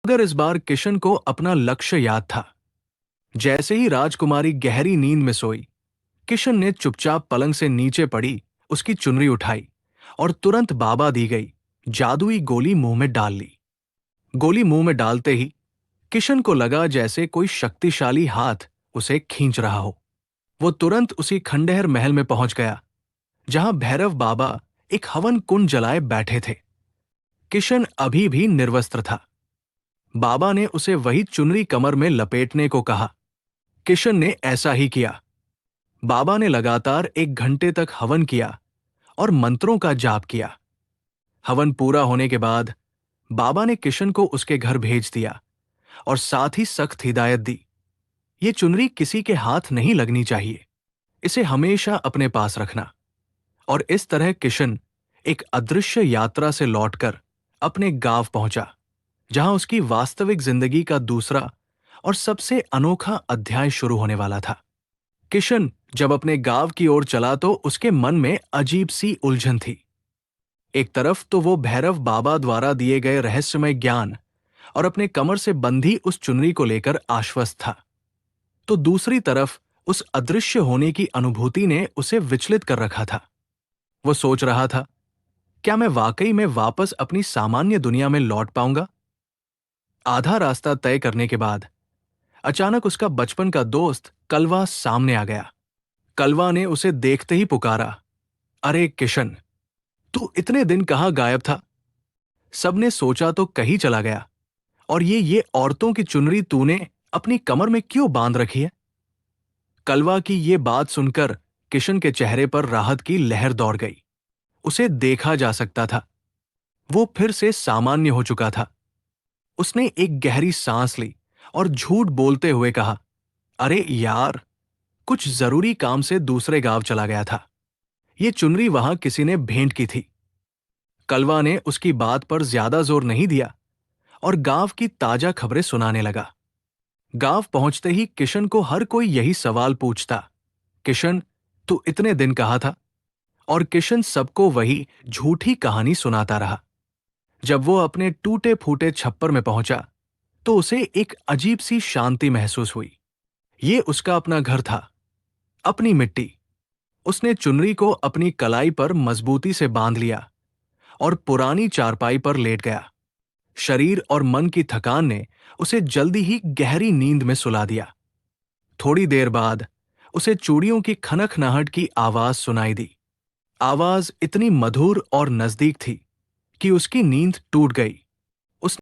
मगर इस बार किशन को अपना लक्ष्य याद था। जैसे ही राजकुमारी गहरी नींद में सोई, किशन ने चुपचाप पलंग से नीचे पड़ी उसकी चुनरी उठाई और तुरंत बाबा दी गई जादुई गोली मुंह में डाल ली। गोली मुंह में डालते ही किशन को लगा जैसे कोई शक्तिशाली हाथ उसे खींच रहा हो। वो तुरंत उसी खंडहर महल में पहुंच गया जहां भैरव बाबा एक हवन कुंड जलाए बैठे थे। किशन अभी भी निर्वस्त्र था। बाबा ने उसे वही चुनरी कमर में लपेटने को कहा। किशन ने ऐसा ही किया। बाबा ने लगातार 1 घंटे तक हवन किया और मंत्रों का जाप किया। हवन पूरा होने के बाद बाबा ने किशन को उसके घर भेज दिया और साथ ही सख्त हिदायत दी, ये चुनरी किसी के हाथ नहीं लगनी चाहिए, इसे हमेशा अपने पास रखना। और इस तरह किशन एक अदृश्य यात्रा से लौटकर अपने गांव पहुंचा, जहां उसकी वास्तविक जिंदगी का दूसरा और सबसे अनोखा अध्याय शुरू होने वाला था। किशन जब अपने गांव की ओर चला तो उसके मन में अजीब सी उलझन थी। एक तरफ तो वो भैरव बाबा द्वारा दिए गए रहस्यमय ज्ञान और अपने कमर से बंधी उस चुनरी को लेकर आश्वस्त था, तो दूसरी तरफ उस अदृश्य होने की अनुभूति ने उसे विचलित कर रखा था। वो सोच रहा था, क्या मैं वाकई में वापस अपनी सामान्य दुनिया में लौट पाऊंगा? आधा रास्ता तय करने के बाद अचानक उसका बचपन का दोस्त कलवा सामने आ गया। कलवा ने उसे देखते ही पुकारा, अरे किशन, तू इतने दिन कहाँ गायब था? सबने सोचा तो कहीं चला गया। और ये औरतों की चुनरी तूने अपनी कमर में क्यों बांध रखी है? कलवा की ये बात सुनकर किशन के चेहरे पर राहत की लहर दौड़ गई। उसे देखा जा सकता था, वो फिर से सामान्य हो चुका था। उसने एक गहरी सांस ली और झूठ बोलते हुए कहा, अरे यार, कुछ जरूरी काम से दूसरे गांव चला गया था। ये चुनरी वहां किसी ने भेंट की थी। कलवा ने उसकी बात पर ज्यादा जोर नहीं दिया और गांव की ताजा खबरें सुनाने लगा। गांव पहुंचते ही किशन को हर कोई यही सवाल पूछता, किशन, तू इतने दिन कहाँ था? और किशन सबको वही झूठी कहानी सुनाता रहा। जब वो अपने टूटे फूटे छप्पर में पहुंचा तो उसे एक अजीब सी शांति महसूस हुई। ये उसका अपना घर था, अपनी मिट्टी। उसने चुनरी को अपनी कलाई पर मजबूती से बांध लिया और पुरानी चारपाई पर लेट गया। शरीर और मन की थकान ने उसे जल्दी ही गहरी नींद में सुला दिया। थोड़ी देर बाद उसे चूड़ियों की खनखनाहट की आवाज सुनाई दी। आवाज इतनी मधुर और नजदीक थी कि उसकी नींद टूट गई।